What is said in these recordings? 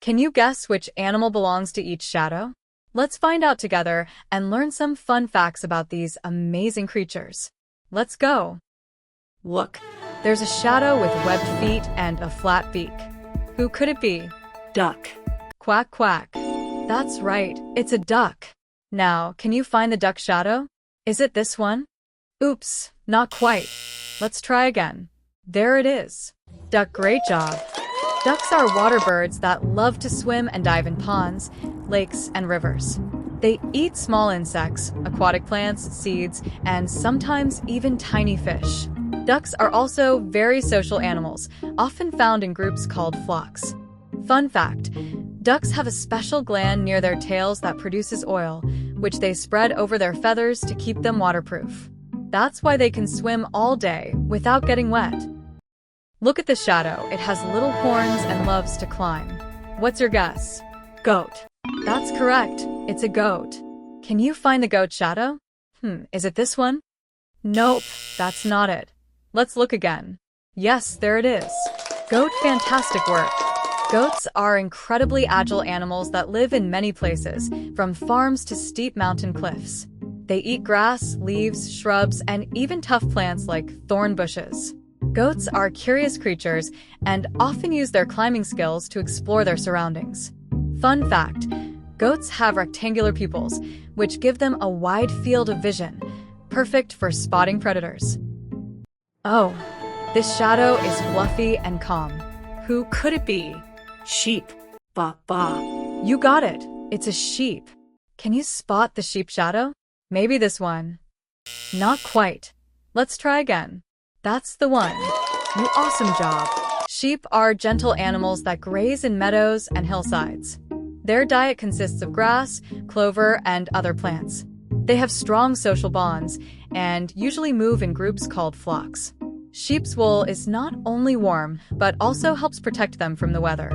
Can you guess which animal belongs to each shadow? Let's find out together and learn some fun facts about these amazing creatures. Let's go. Look, there's a shadow with webbed feet and a flat beak. Who could it be? Duck. Quack, quack. That's right, it's a duck. Now, can you find the duck shadow? Is it this one? Oops, not quite. Let's try again. There it is. Duck, great job. Ducks are water birds that love to swim and dive in ponds, lakes, and rivers. They eat small insects, aquatic plants, seeds, and sometimes even tiny fish. Ducks are also very social animals, often found in groups called flocks. Fun fact, ducks have a special gland near their tails that produces oil, which they spread over their feathers to keep them waterproof. That's why they can swim all day without getting wet. Look at the shadow. It has little horns and loves to climb. What's your guess? Goat. That's correct. It's a goat. Can you find the goat shadow? Is it this one? Nope, that's not it. Let's look again. Yes, there it is. Goat, fantastic work. Goats are incredibly agile animals that live in many places, from farms to steep mountain cliffs. They eat grass, leaves, shrubs, and even tough plants like thorn bushes. Goats are curious creatures and often use their climbing skills to explore their surroundings. Fun fact, goats have rectangular pupils, which give them a wide field of vision, perfect for spotting predators. Oh, this shadow is fluffy and calm. Who could it be? Sheep. Ba ba. You got it. It's a sheep. Can you spot the sheep shadow? Maybe this one. Not quite. Let's try again. That's the one. You awesome job. Sheep are gentle animals that graze in meadows and hillsides. Their diet consists of grass, clover, and other plants. They have strong social bonds and usually move in groups called flocks. Sheep's wool is not only warm, but also helps protect them from the weather.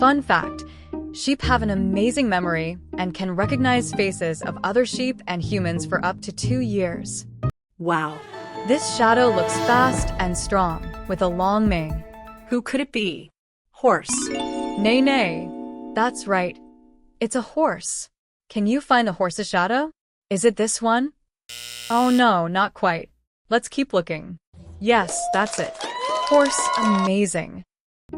Fun fact, sheep have an amazing memory and can recognize faces of other sheep and humans for up to 2 years. Wow. This shadow looks fast and strong, with a long mane. Who could it be? Horse. Nay, nay. That's right. It's a horse. Can you find the horse's shadow? Is it this one? Oh no, not quite. Let's keep looking. Yes, that's it. Horse, amazing.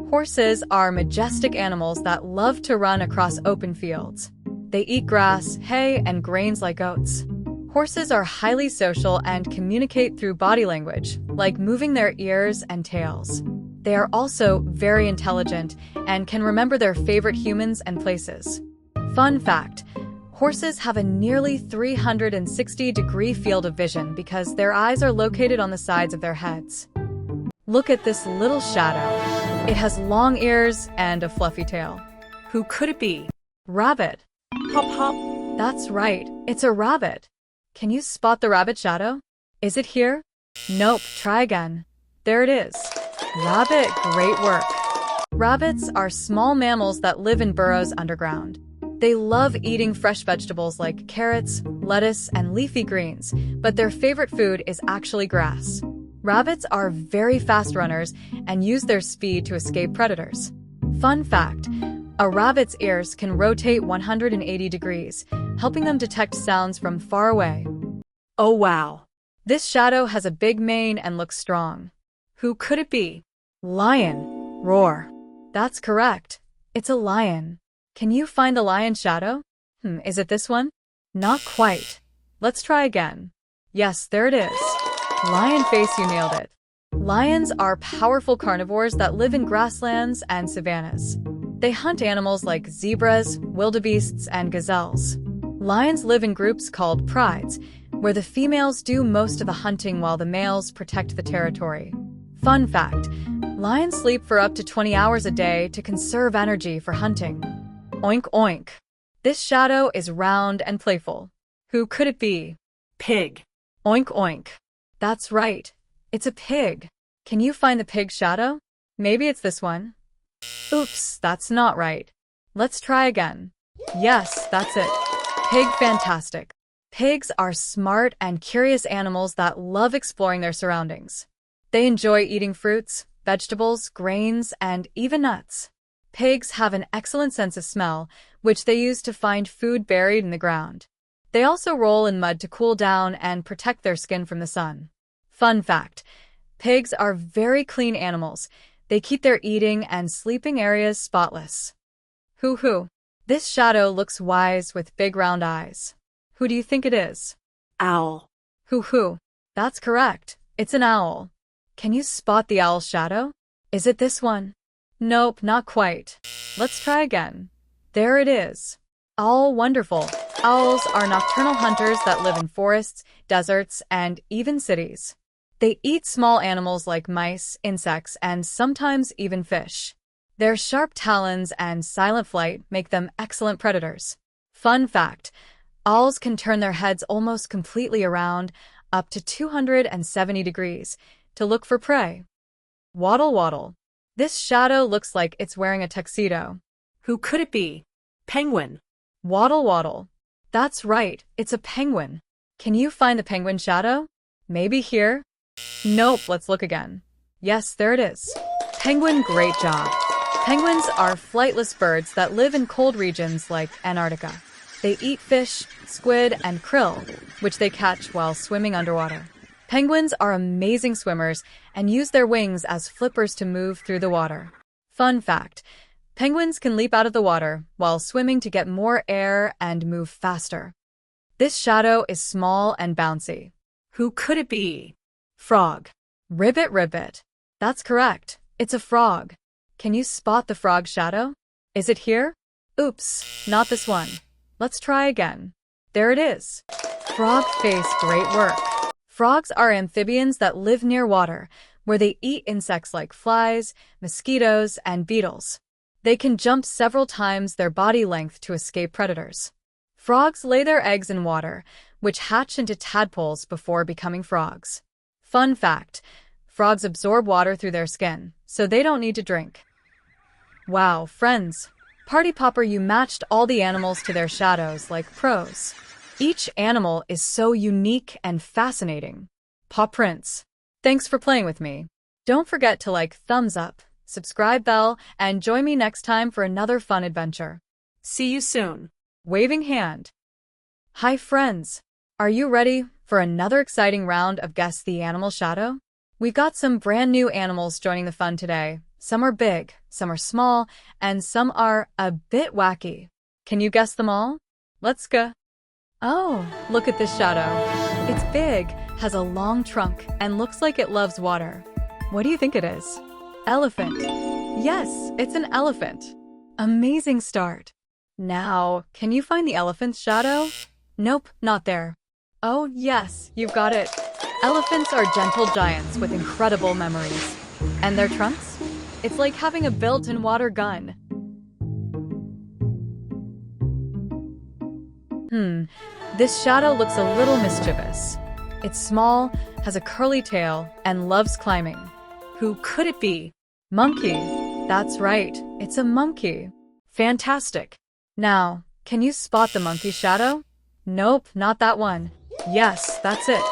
Horses are majestic animals that love to run across open fields. They eat grass, hay, and grains like oats. Horses are highly social and communicate through body language, like moving their ears and tails. They are also very intelligent and can remember their favorite humans and places. Fun fact, horses have a nearly 360-degree field of vision because their eyes are located on the sides of their heads. Look at this little shadow. It has long ears and a fluffy tail. Who could it be? Rabbit. Hop hop. That's right, it's a rabbit. Can you spot the rabbit shadow? Is it here? Nope, try again. There it is. Rabbit, great work. Rabbits are small mammals that live in burrows underground. They love eating fresh vegetables like carrots, lettuce, and leafy greens, but their favorite food is actually grass. Rabbits are very fast runners and use their speed to escape predators. Fun fact, a rabbit's ears can rotate 180 degrees, helping them detect sounds from far away. Oh wow. This shadow has a big mane and looks strong. Who could it be? Lion. Roar. That's correct. It's a lion. Can you find the lion shadow? Is it this one? Not quite. Let's try again. Yes, there it is. Lion face, you nailed it. Lions are powerful carnivores that live in grasslands and savannas. They hunt animals like zebras, wildebeests, and gazelles. Lions live in groups called prides, where the females do most of the hunting while the males protect the territory. Fun fact, lions sleep for up to 20 hours a day to conserve energy for hunting. Oink oink. This shadow is round and playful. Who could it be? Pig. Oink oink. That's right. It's a pig. Can you find the pig shadow? Maybe it's this one. Oops, that's not right. Let's try again. Yes, that's it. Pig, fantastic. Pigs are smart and curious animals that love exploring their surroundings. They enjoy eating fruits, vegetables, grains, and even nuts. Pigs have an excellent sense of smell, which they use to find food buried in the ground. They also roll in mud to cool down and protect their skin from the sun. Fun fact: pigs are very clean animals. They keep their eating and sleeping areas spotless. Hoo-hoo. This shadow looks wise with big round eyes. Who do you think it is? Owl. Hoo-hoo. That's correct. It's an owl. Can you spot the owl's shadow? Is it this one? Nope, not quite. Let's try again. There it is. All wonderful. Owls are nocturnal hunters that live in forests, deserts, and even cities. They eat small animals like mice, insects, and sometimes even fish. Their sharp talons and silent flight make them excellent predators. Fun fact: owls can turn their heads almost completely around, up to 270 degrees, to look for prey. Waddle waddle. This shadow looks like it's wearing a tuxedo. Who could it be? Penguin. Waddle waddle. That's right, it's a penguin. Can you find the penguin shadow? Maybe here? Nope, let's look again. Yes, there it is. Penguin, great job. Penguins are flightless birds that live in cold regions like Antarctica. They eat fish, squid, and krill, which they catch while swimming underwater. Penguins are amazing swimmers and use their wings as flippers to move through the water. Fun fact: penguins can leap out of the water while swimming to get more air and move faster. This shadow is small and bouncy. Who could it be? Frog. Ribbit ribbit. That's correct. It's a frog. Can you spot the frog shadow? Is it here? Oops, not this one. Let's try again. There it is. Frog face, great work. Frogs are amphibians that live near water, where they eat insects like flies, mosquitoes, and beetles. They can jump several times their body length to escape predators. Frogs lay their eggs in water, which hatch into tadpoles before becoming frogs. Fun fact: frogs absorb water through their skin, so they don't need to drink. Wow, friends! Party Popper, you matched all the animals to their shadows like pros. Each animal is so unique and fascinating. Paw Prince, thanks for playing with me. Don't forget to thumbs up, subscribe bell, and join me next time for another fun adventure. See you soon. Waving hand. Hi friends! Are you ready for another exciting round of Guess the Animal Shadow? We've got some brand new animals joining the fun today. Some are big, some are small, and some are a bit wacky. Can you guess them all? Let's go. Oh, look at this shadow. It's big, has a long trunk, and looks like it loves water. What do you think it is? Elephant. Yes, it's an elephant. Amazing start. Now, can you find the elephant's shadow? Nope, not there. Oh yes, you've got it. Elephants are gentle giants with incredible memories. And their trunks? It's like having a built-in water gun. This shadow looks a little mischievous. It's small, has a curly tail, and loves climbing. Who could it be? Monkey. That's right, it's a monkey. Fantastic. Now, can you spot the monkey shadow? Nope, not that one. Yes, that's it.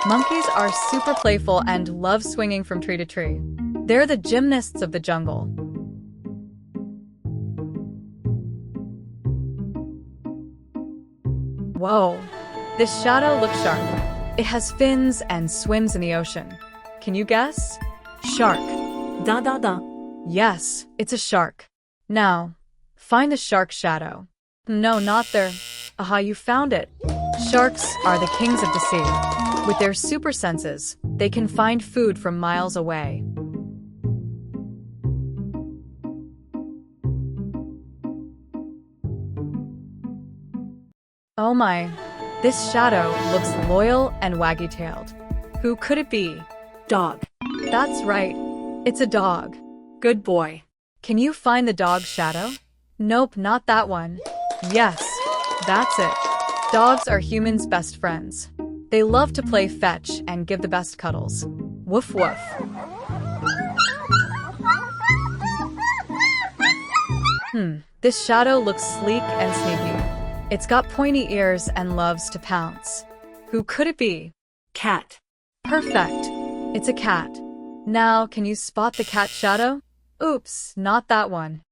Monkeys are super playful and love swinging from tree to tree. They're the gymnasts of the jungle. Whoa, this shadow looks sharp. It has fins and swims in the ocean. Can you guess? Shark. Da da da. Yes, it's a shark. Now, find the shark shadow. No, not there. Aha, you found it. Sharks are the kings of the sea. With their super senses, they can find food from miles away. Oh my, this shadow looks loyal and waggy-tailed. Who could it be? Dog. That's right, it's a dog. Good boy. Can you find the dog's shadow? Nope, not that one. Yes, that's it. Dogs are humans' best friends. They love to play fetch and give the best cuddles. Woof woof. This shadow looks sleek and sneaky. It's got pointy ears and loves to pounce. Who could it be? Cat. Perfect. It's a cat. Now, can you spot the cat shadow? Oops, not that one.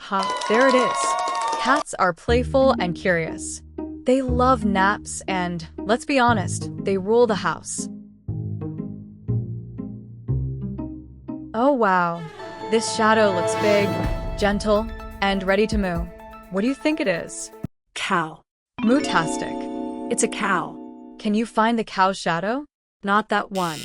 Ha, there it is. Cats are playful and curious. They love naps and, let's be honest, they rule the house. Oh wow, this shadow looks big, gentle, and ready to moo. What do you think it is? Cow. Moo-tastic. It's a cow. Can you find the cow's shadow? Not that one.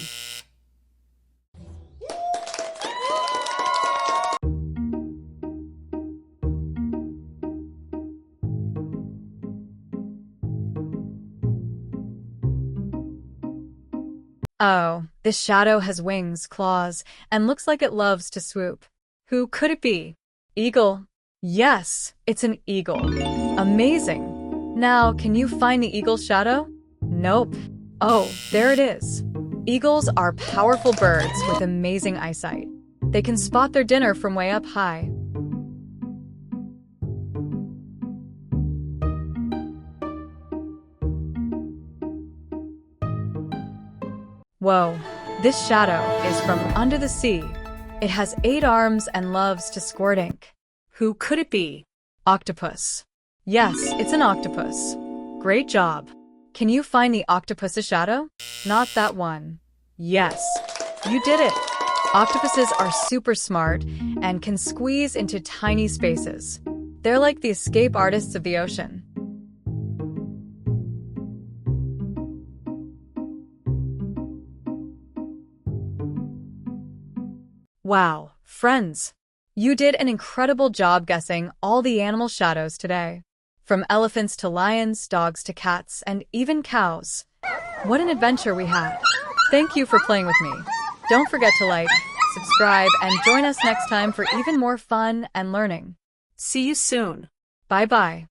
Oh, this shadow has wings, claws, and looks like it loves to swoop. Who could it be? Eagle. Yes, it's an eagle. Amazing. Now, can you find the eagle's shadow? Nope. Oh, there it is. Eagles are powerful birds with amazing eyesight. They can spot their dinner from way up high. Whoa, this shadow is from under the sea. It has 8 arms and loves to squirt ink. Who could it be? Octopus. Yes, it's an octopus. Great job. Can you find the octopus's shadow? Not that one. Yes, you did it. Octopuses are super smart and can squeeze into tiny spaces. They're like the escape artists of the ocean. Wow, friends! You did an incredible job guessing all the animal shadows today. From elephants to lions, dogs to cats, and even cows. What an adventure we had. Thank you for playing with me. Don't forget to like, subscribe, and join us next time for even more fun and learning. See you soon. Bye-bye.